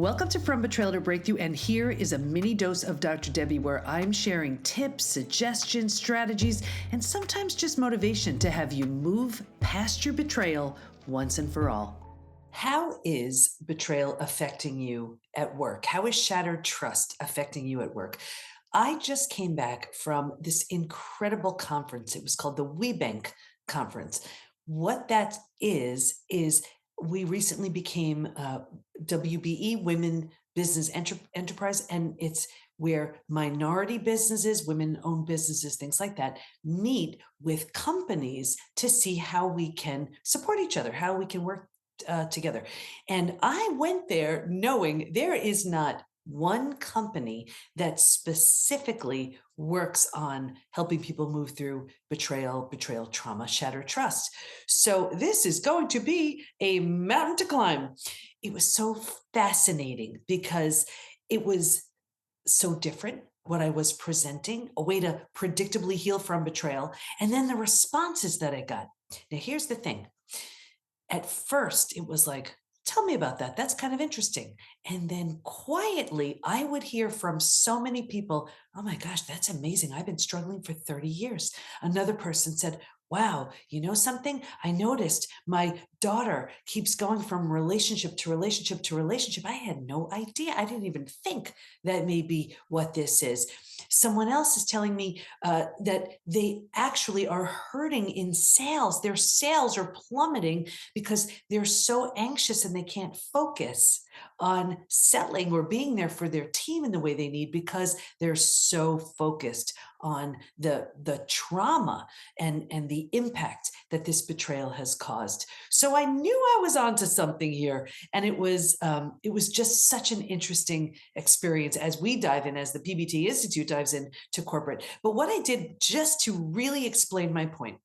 Welcome to From Betrayal to Breakthrough, and here is a mini dose of Dr. Debbie where I'm sharing tips, suggestions, strategies, and sometimes just motivation to have you move past your betrayal once and for all. How is betrayal affecting you at work? How is shattered trust affecting you at work? I just came back from this incredible conference. It was called the WeBank Conference. What that is we recently became WBE, Women Business Enterprise, and it's where minority businesses, women-owned businesses, things like that, meet with companies to see how we can support each other, how we can work together. And I went there knowing there is not one company that specifically works on helping people move through betrayal, trauma, shattered trust. So this is going to be a mountain to climb. It was so fascinating because it was so different what I was presenting, a way to predictably heal from betrayal, and then the responses that I got. Now, here's the thing. At first, it was like, tell me about that. That's kind of interesting. And then quietly, I would hear from so many people, oh my gosh, that's amazing. I've been struggling for 30 years. Another person said, wow, you know something? I noticed my daughter keeps going from relationship to relationship to relationship. I had no idea. I didn't even think that may be what this is. Someone else is telling me that they actually are hurting in sales. Their sales are plummeting because they're so anxious and they can't focus on selling or being there for their team in the way they need because they're so focused on the trauma and the impact that this betrayal has caused. So I knew I was onto something here, and it was just such an interesting experience as we dive in, as the PBT Institute dives into corporate. But what I did just to really explain my point.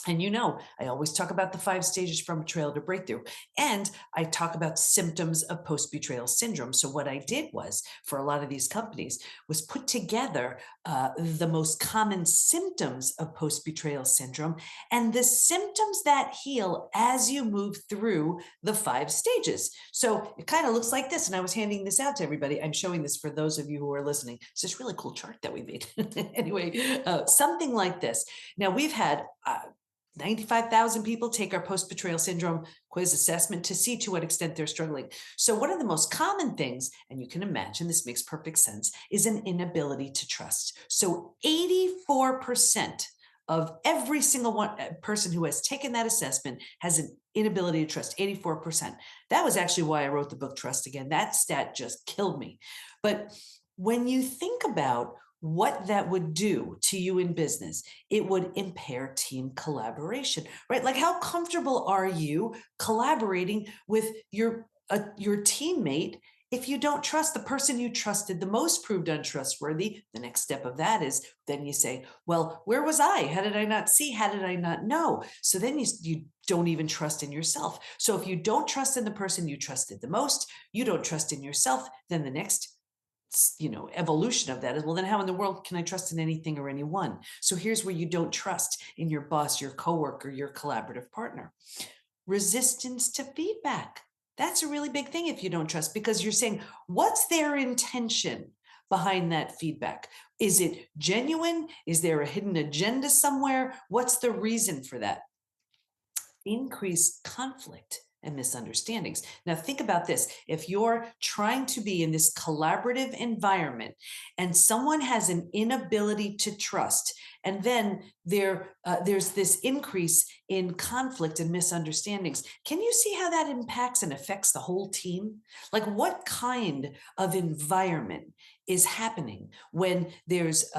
And you know, I always talk about the 5 stages from betrayal to breakthrough. And I talk about symptoms of post-betrayal syndrome. So what I did was, for a lot of these companies, was put together the most common symptoms of post-betrayal syndrome and the symptoms that heal as you move through the 5 stages. So it kind of looks like this. And I was handing this out to everybody. I'm showing this for those of you who are listening. It's this really cool chart that we made. Anyway, something like this. Now, we've had 95,000 people take our post-betrayal syndrome quiz assessment to see to what extent they're struggling. So one of the most common things, and you can imagine this makes perfect sense, is an inability to trust. So 84% of every single one person who has taken that assessment has an inability to trust, 84%. That was actually why I wrote the book, Trust Again. That stat just killed me. But when you think about what that would do to you in business, it would impair team collaboration, right? Like, how comfortable are you collaborating with your teammate if you don't trust the person you trusted the most proved untrustworthy? The next step of that is then you say, well, where was I? How did I not see? How did I not know? So then you don't even trust in yourself. So if you don't trust in the person you trusted the most, you don't trust in yourself, then the next evolution of that is, well, then how in the world can I trust in anything or anyone? So here's where you don't trust in your boss, your coworker, your collaborative partner. Resistance to feedback. That's a really big thing if you don't trust, because you're saying, what's their intention behind that feedback? Is it genuine? Is there a hidden agenda somewhere? What's the reason for that? Increased conflict and misunderstandings. Now, think about this. If you're trying to be in this collaborative environment and someone has an inability to trust, and then there's this increase in conflict and misunderstandings, can you see how that impacts and affects the whole team? Like, what kind of environment is happening when there's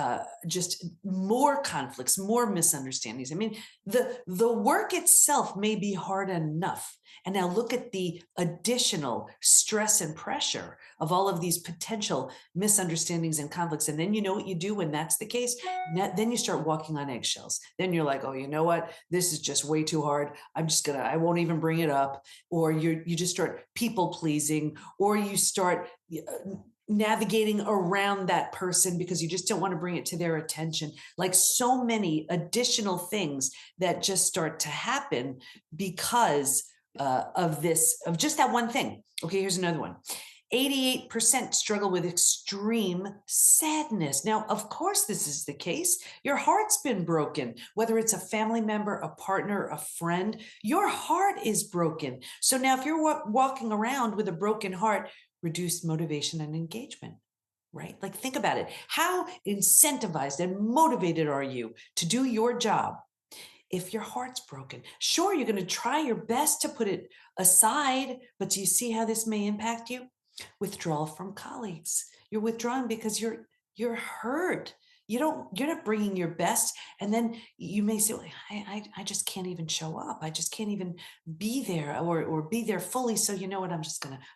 just more conflicts, more misunderstandings? I mean, the work itself may be hard enough. And now look at the additional stress and pressure of all of these potential misunderstandings and conflicts. And then you know what you do when that's the case? Then you start walking on eggshells. Then you're like, oh, you know what? This is just way too hard. I won't even bring it up. Or you just start people pleasing, or you start navigating around that person because you just don't want to bring it to their attention. Like, so many additional things that just start to happen because of just that one thing. Okay, here's another one. 88% struggle with extreme sadness. Now, of course, this is the case. Your heart's been broken, whether it's a family member, a partner, a friend, your heart is broken. So now, if you're walking around with a broken heart, reduced motivation and engagement, right? Like, think about it. How incentivized and motivated are you to do your job if your heart's broken? Sure, you're going to try your best to put it aside, but do you see how this may impact you? Withdrawal from colleagues. You're withdrawing because you're hurt. You're not bringing your best, and then you may say, well, I just can't even show up. I just can't even be there, or be there fully. So you know what?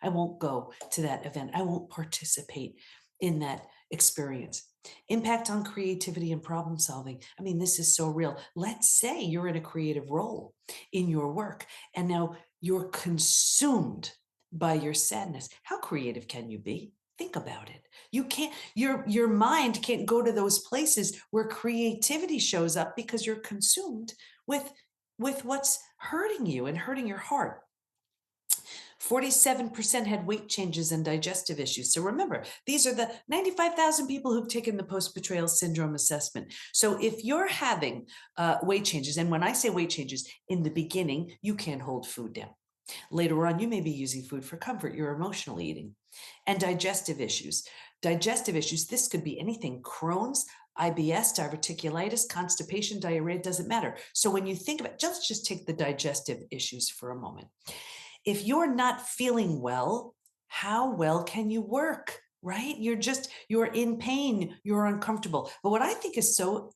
I won't go to that event. I won't participate in that experience. Impact on creativity and problem solving. I mean, this is so real. Let's say you're in a creative role in your work, and now you're consumed by your sadness. How creative can you be? Think about it. You can't, your mind can't go to those places where creativity shows up because you're consumed with what's hurting you and hurting your heart. 47% had weight changes and digestive issues. So remember, these are the 95,000 people who've taken the post-betrayal syndrome assessment. So if you're having weight changes, and when I say weight changes, in the beginning, you can't hold food down. Later on, you may be using food for comfort, you're emotional eating. And digestive issues. Digestive issues, this could be anything: Crohn's, IBS, diverticulitis, constipation, diarrhea, doesn't matter. So when you think about it, just take the digestive issues for a moment. If you're not feeling well, how well can you work? Right? You're in pain, you're uncomfortable. But what I think is so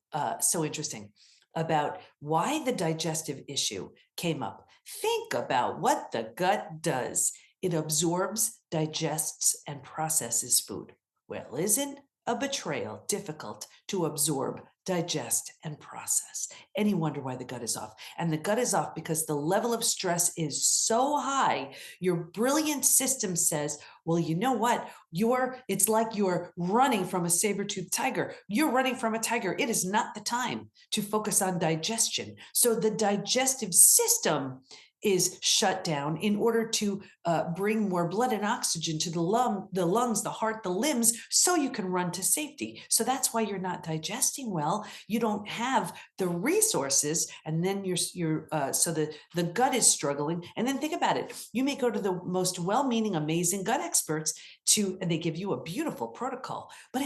interesting about why the digestive issue came up. Think about what the gut does. It absorbs, digests, and processes food. Well, isn't a betrayal difficult to absorb, digest, and process? Any wonder why the gut is off? And the gut is off because the level of stress is so high. Your brilliant system says, well, you know what? It's like you're running from a saber-toothed tiger. You're running from a tiger. It is not the time to focus on digestion. So the digestive system is shut down in order to bring more blood and oxygen to the lungs, the heart, the limbs, so you can run to safety. So that's why you're not digesting well. You don't have the resources, and then so the gut is struggling. And then think about it. You may go to the most well-meaning, amazing gut experts and they give you a beautiful protocol. But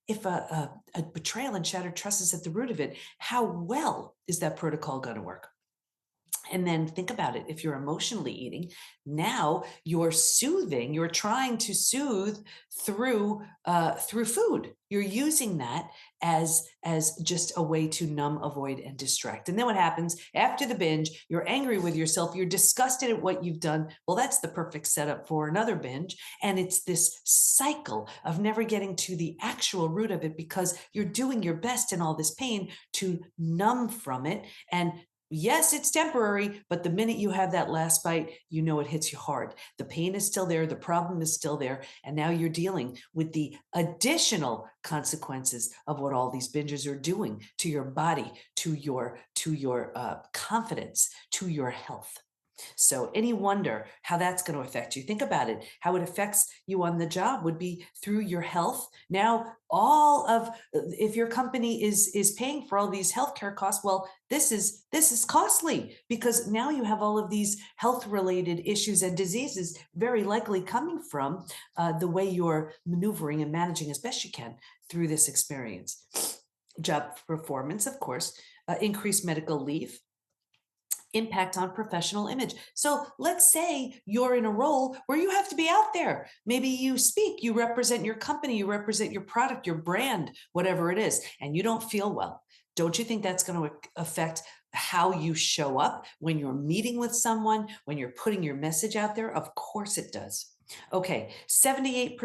if a betrayal and shattered trust is at the root of it, how well is that protocol going to work? And then think about it. If you're emotionally eating, now you're trying to soothe through food. You're using that as just a way to numb, avoid, and distract. And then what happens after the binge? You're angry with yourself. You're disgusted at what you've done. Well, that's the perfect setup for another binge. And it's this cycle of never getting to the actual root of it because you're doing your best in all this pain to numb from it. And yes, it's temporary, but the minute you have that last bite, you know it hits you hard. The pain is still there, the problem is still there, and now you're dealing with the additional consequences of what all these binges are doing to your body, to your confidence, to your health. So any wonder how that's going to affect you? Think about it. How it affects you on the job would be through your health. Now, if your company is paying for all these healthcare costs, well, this is costly because now you have all of these health related issues and diseases very likely coming from the way you're maneuvering and managing as best you can through this experience. Job performance, of course, increased medical leave, impact on professional image. So let's say you're in a role where you have to be out there. Maybe you speak, you represent your company, you represent your product, your brand, whatever it is, and you don't feel well. Don't you think that's going to affect how you show up when you're meeting with someone, when you're putting your message out there? Of course it does. Okay, 78%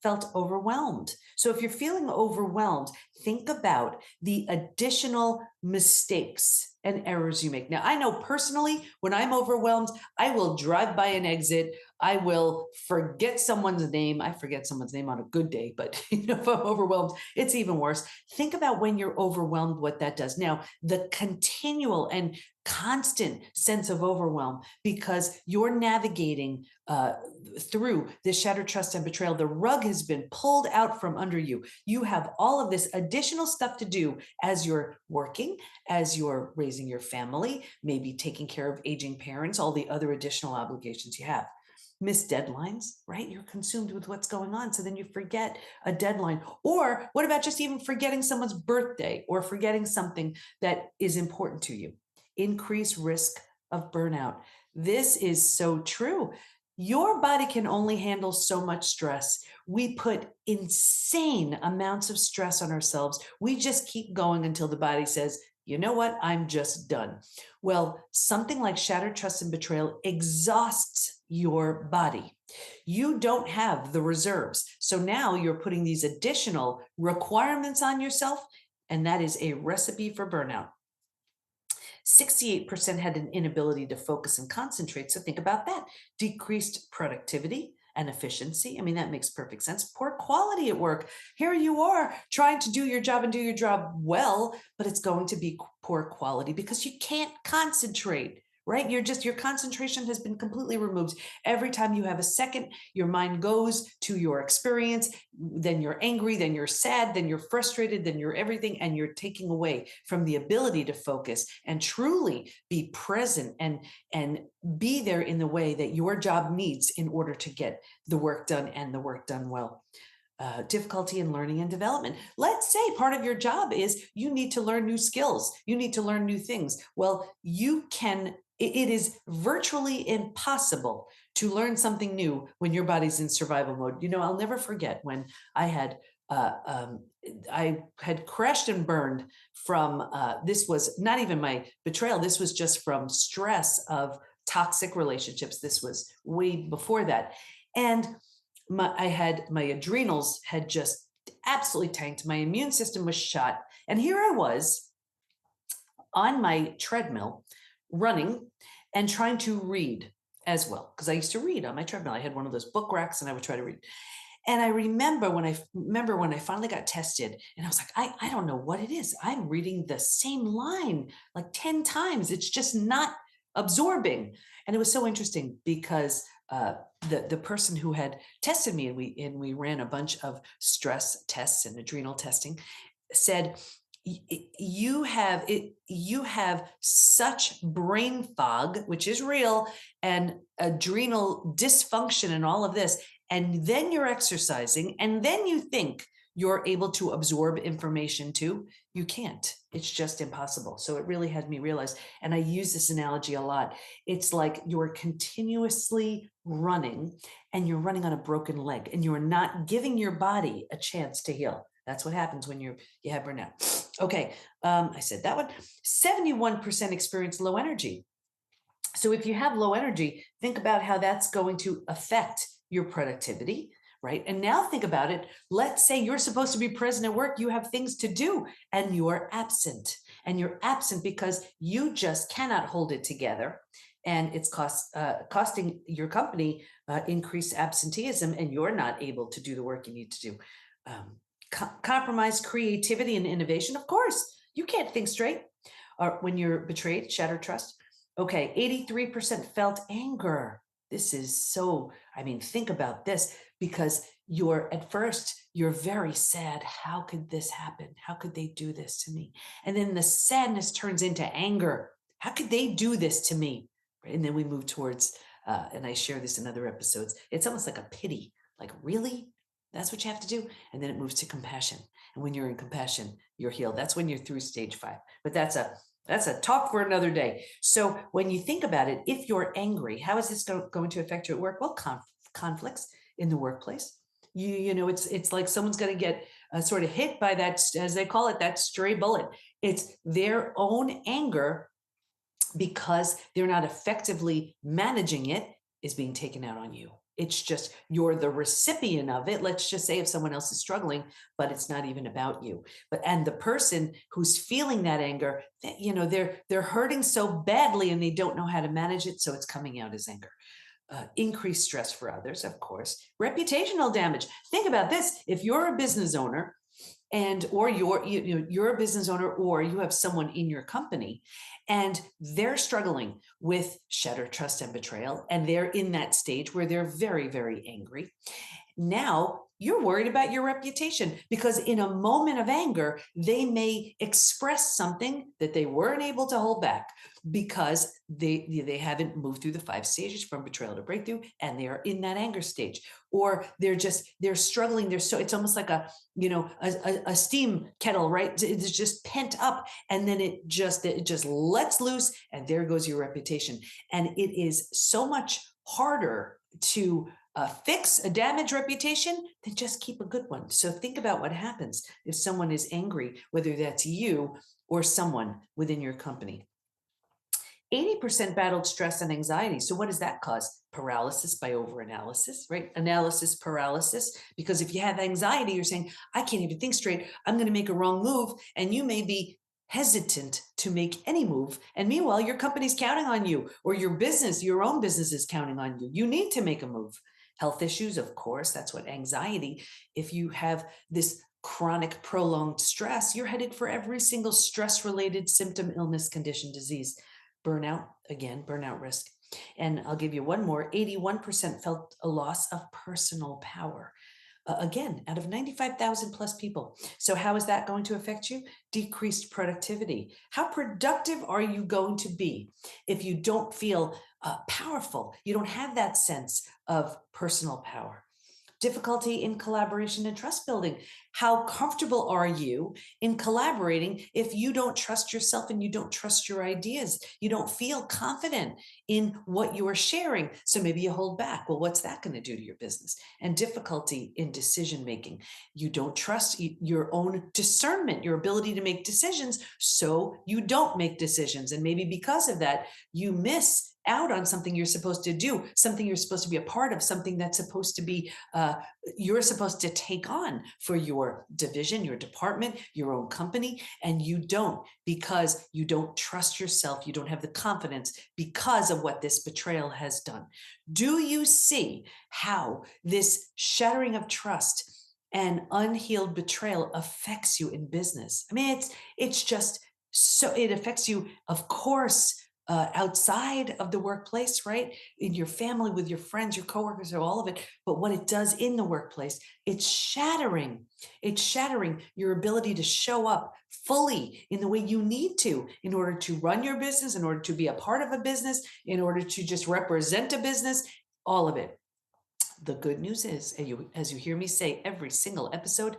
felt overwhelmed. So if you're feeling overwhelmed, think about the additional mistakes and errors you make. Now, I know personally, when I'm overwhelmed, I will drive by an exit. I will forget someone's name. I forget someone's name on a good day, but if I'm overwhelmed, it's even worse. Think about when you're overwhelmed, what that does. Now, the continual and constant sense of overwhelm because you're navigating through this shattered trust and betrayal. The rug has been pulled out from under you. You have all of this additional stuff to do as you're working, as you're raising your family, maybe taking care of aging parents, all the other additional obligations you have. Miss deadlines, right? You're consumed with what's going on. So then you forget a deadline. Or what about just even forgetting someone's birthday or forgetting something that is important to you? Increased risk of burnout. This is so true. Your body can only handle so much stress. We put insane amounts of stress on ourselves. We just keep going until the body says, you know what, I'm just done. Well, something like shattered trust and betrayal exhausts your body. You don't have the reserves. So now you're putting these additional requirements on yourself, and that is a recipe for burnout. 68% had an inability to focus and concentrate. So think about that. Decreased productivity and efficiency. I mean, that makes perfect sense. Poor quality at work. Here you are trying to do your job and do your job well, but it's going to be poor quality because you can't concentrate. Right? Your concentration has been completely removed. Every time you have a second, your mind goes to your experience. Then you're angry, then you're sad, then you're frustrated, then you're everything, and you're taking away from the ability to focus and truly be present and be there in the way that your job needs in order to get the work done and the work done well. Difficulty in learning and development. Let's say part of your job is you need to learn new skills. You need to learn new things. Well, it is virtually impossible to learn something new when your body's in survival mode. I'll never forget when I had crashed and burned from, this was not even my betrayal. This was just from stress of toxic relationships. This was way before that. And my adrenals had just absolutely tanked. My immune system was shot. And here I was on my treadmill running and trying to read as well, because I used to read on my treadmill. I had one of those book racks and I would try to read. And I remember when I finally got tested and I was like, I don't know what it is. I'm reading the same line like 10 times. It's just not absorbing. And it was so interesting because the person who had tested me and we ran a bunch of stress tests and adrenal testing said, you have such brain fog, which is real, and adrenal dysfunction and all of this. And then you're exercising and then you think you're able to absorb information too. You can't. It's just impossible. So it really had me realize, and I use this analogy a lot. It's like you're continuously running and you're running on a broken leg and you're not giving your body a chance to heal. That's what happens when you have burnout. Okay, I said that one. 71% experience low energy. So if you have low energy, think about how that's going to affect your productivity, right? And now think about it. Let's say you're supposed to be present at work. You have things to do and you're absent. And you're absent because you just cannot hold it together. And it's costing your company increased absenteeism, and you're not able to do the work you need to do. Compromise creativity and innovation. Of course, you can't think straight when you're betrayed, shattered trust. Okay, 83% felt anger. This is so, think about this, because at first, you're very sad. How could this happen? How could they do this to me? And then the sadness turns into anger. How could they do this to me? And then we move towards, and I share this in other episodes, it's almost like a pity. Like, really? That's what you have to do? And then it moves to compassion. And when you're in compassion, you're healed. That's when you're through stage 5. But that's a talk for another day. So when you think about it, if you're angry, how is this going to affect you at work? Well, conflicts in the workplace. It's like someone's going to get sort of hit by that, as they call it, that stray bullet. It's their own anger because they're not effectively managing it is being taken out on you. It's just you're the recipient of it. Let's just say if someone else is struggling, but it's not even about you. And the person who's feeling that anger, they're hurting so badly and they don't know how to manage it, so it's coming out as anger. increased stress for others, of course. Reputational damage. Think about this. If you're a business owner and or you're a business owner or you have someone in your company and they're struggling with shattered trust and betrayal, and they're in that stage where they're very, very angry, now you're worried about your reputation because in a moment of anger, they may express something that they weren't able to hold back because they haven't moved through the 5 stages from betrayal to breakthrough, and they are in that anger stage, or they're struggling. It's almost like a steam kettle, right? It's just pent up, and then it just lets loose, and there goes your reputation. And it is so much harder to fix a damaged reputation than just keep a good one. So think about what happens if someone is angry, whether that's you or someone within your company. 80% battled stress and anxiety. So what does that cause? Paralysis by overanalysis, right? Analysis paralysis. Because if you have anxiety, you're saying, I can't even think straight. I'm going to make a wrong move. And you may be hesitant to make any move. And meanwhile, your company's counting on you, or your own business is counting on you. You need to make a move. Health issues, of course, that's what anxiety. If you have this chronic prolonged stress, you're headed for every single stress-related symptom, illness, condition, disease. Burnout, again, burnout risk. And I'll give you one more. 81% felt a loss of personal power. Again, out of 95,000 plus people. So how is that going to affect you? Decreased productivity. How productive are you going to be if you don't feel powerful? You don't have that sense of personal power. Difficulty in collaboration and trust building. How comfortable are you in collaborating if you don't trust yourself and you don't trust your ideas? You don't feel confident in what you are sharing. So maybe you hold back. Well, what's that going to do to your business? And difficulty in decision making. You don't trust your own discernment, your ability to make decisions. So you don't make decisions. And maybe because of that, you miss out on something you're supposed to do, something you're supposed to be a part of, something that's supposed to be, you're supposed to take on for your division, your department, your own company, and you don't, because you don't trust yourself. You don't have the confidence because of what this betrayal has done. Do you see how this shattering of trust and unhealed betrayal affects you in business? I mean, it's just so, it affects you, of course, outside of the workplace, right? In your family, with your friends, your coworkers, or all of it. But what it does in the workplace, it's shattering. It's shattering your ability to show up fully in the way you need to in order to run your business, in order to be a part of a business, in order to just represent a business, all of it. The good news is, as you hear me say every single episode,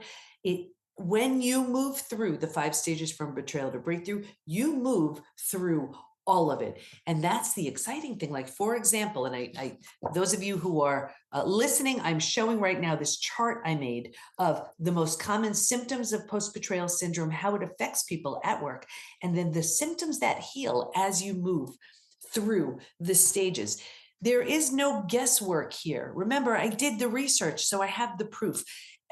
when you move through the 5 stages from betrayal to breakthrough, you move through all of it. And that's the exciting thing. Like, for example, and I those of you who are listening, I'm showing right now this chart I made of the most common symptoms of post-betrayal syndrome, how it affects people at work, and then the symptoms that heal as you move through the stages. There is no guesswork here. Remember, I did the research, so I have the proof.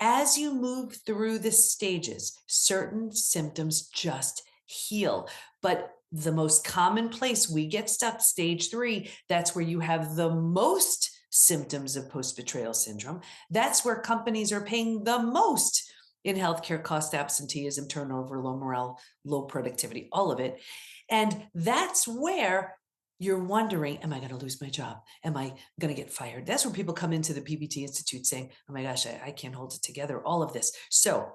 As you move through the stages, certain symptoms just heal. But the most common place we get stuck, stage 3, that's where you have the most symptoms of post-betrayal syndrome. That's where companies are paying the most in healthcare cost, absenteeism, turnover, low morale, low productivity, all of it. And that's where you're wondering, am I going to lose my job? Am I going to get fired? That's where people come into the PBT Institute saying, oh my gosh, I can't hold it together, all of this. So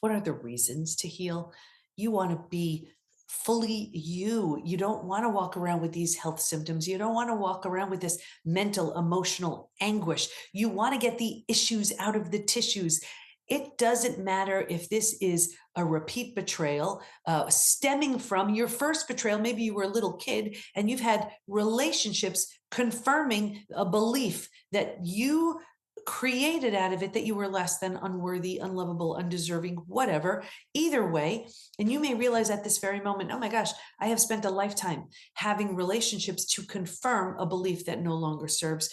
what are the reasons to heal? You want to be fully you. You don't want to walk around with these health symptoms. You don't want to walk around with this mental, emotional anguish. You want to get the issues out of the tissues. It doesn't matter if this is a repeat betrayal stemming from your first betrayal. Maybe you were a little kid and you've had relationships confirming a belief that you created out of it, that you were less than, unworthy, unlovable, undeserving, whatever. Either way, and you may realize at this very moment, oh my gosh, I have spent a lifetime having relationships to confirm a belief that no longer serves.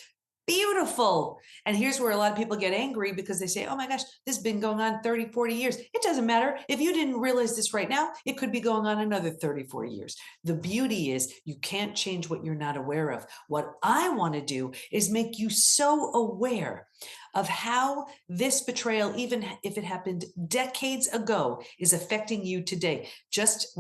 Beautiful. And here's where a lot of people get angry because they say, oh my gosh, this has been going on 30, 40 years. It doesn't matter. If you didn't realize this right now, it could be going on another 30, 40 years. The beauty is you can't change what you're not aware of. What I want to do is make you so aware of how this betrayal, even if it happened decades ago, is affecting you today. Just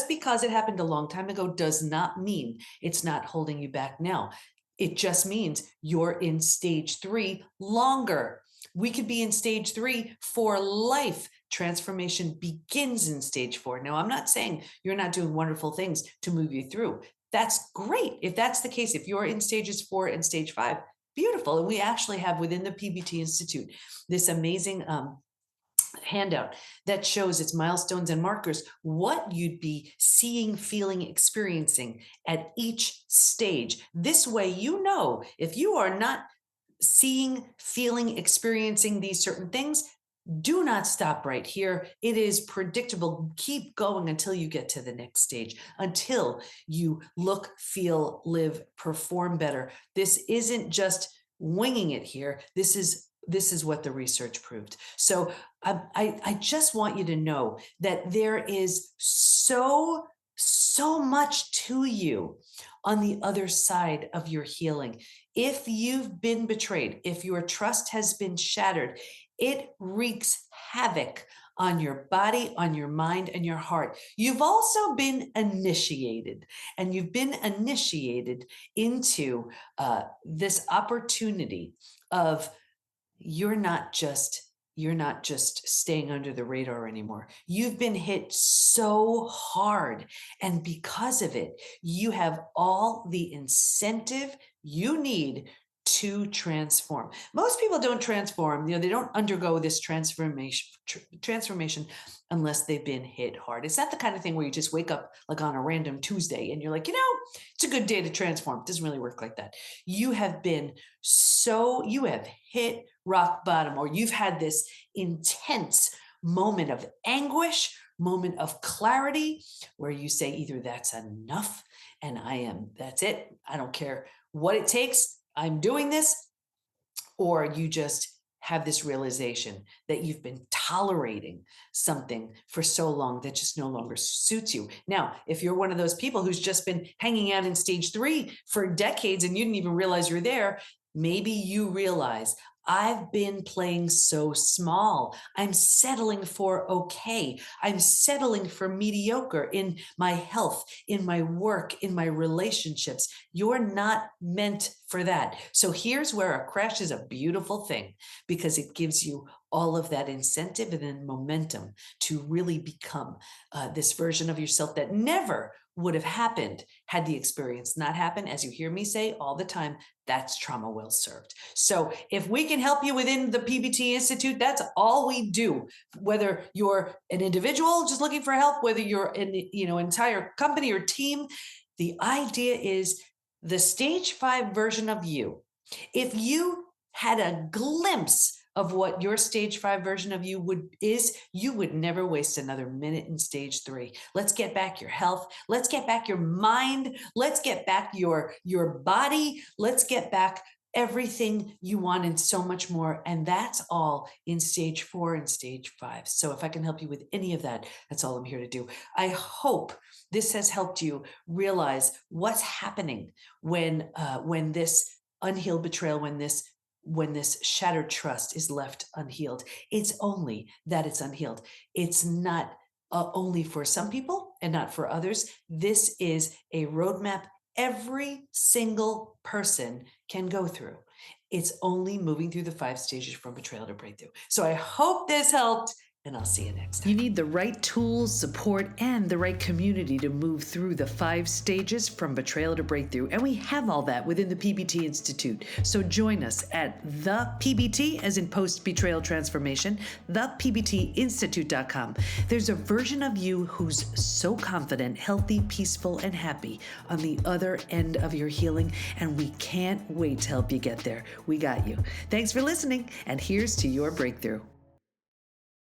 because it happened a long time ago does not mean it's not holding you back now. It just means you're in stage 3 longer. We could be in stage 3 for life. Transformation begins in stage 4. Now, I'm not saying you're not doing wonderful things to move you through. That's great. If that's the case, if you're in stages 4 and stage 5, beautiful. And we actually have within the PBT Institute this amazing handout that shows its milestones and markers, what you'd be seeing, feeling, experiencing at each stage. This way, you know, if you are not seeing, feeling, experiencing these certain things, do not stop right here. It is predictable. Keep going until you get to the next stage, until you look, feel, live, perform better. This isn't just winging it here. This is what the research proved. So I just want you to know that there is so much to you on the other side of your healing. If you've been betrayed, if your trust has been shattered, it wreaks havoc on your body, on your mind, and your heart. You've also been initiated, and you've been initiated into this opportunity of you're not just staying under the radar anymore. You've been hit so hard, and because of it, you have all the incentive you need to transform. Most people don't transform, they don't undergo this transformation unless they've been hit hard. It's not the kind of thing where you just wake up like on a random Tuesday and you're like, it's a good day to transform. It doesn't really work like that. You have hit rock bottom, or you've had this intense moment of anguish, moment of clarity, where you say either that's enough and that's it. I don't care what it takes. I'm doing this, or you just have this realization that you've been tolerating something for so long that just no longer suits you. Now, if you're one of those people who's just been hanging out in stage 3 for decades and you didn't even realize you're there, maybe you realize, I've been playing so small. I'm settling for okay. I'm settling for mediocre in my health, in my work, in my relationships. You're not meant for that. So here's where a crash is a beautiful thing, because it gives you all of that incentive and then momentum to really become this version of yourself that never would have happened had the experience not happened. As you hear me say all the time, that's trauma well served. So if we can help you within the PBT Institute, that's all we do. Whether you're an individual just looking for help, whether you're an entire company or team, the idea is the stage 5 version of you. If you had a glimpse of what your stage 5 version of you you would never waste another minute in stage 3. Let's get back your health. Let's get back your mind. Let's get back your body. Let's get back everything you want and so much more. And that's all in stage 4 and stage 5. So if I can help you with any of that, that's all I'm here to do. I hope this has helped you realize what's happening when this unhealed betrayal, when this shattered trust is left unhealed. It's only that it's unhealed. It's not only for some people and not for others. This is a roadmap every single person can go through. It's only moving through the 5 stages from betrayal to breakthrough. So I hope this helped, and I'll see you next time. You need the right tools, support, and the right community to move through the 5 stages from betrayal to breakthrough. And we have all that within the PBT Institute. So join us at the PBT, as in post-betrayal transformation, thepbtinstitute.com. There's a version of you who's so confident, healthy, peaceful, and happy on the other end of your healing. And we can't wait to help you get there. We got you. Thanks for listening. And here's to your breakthrough.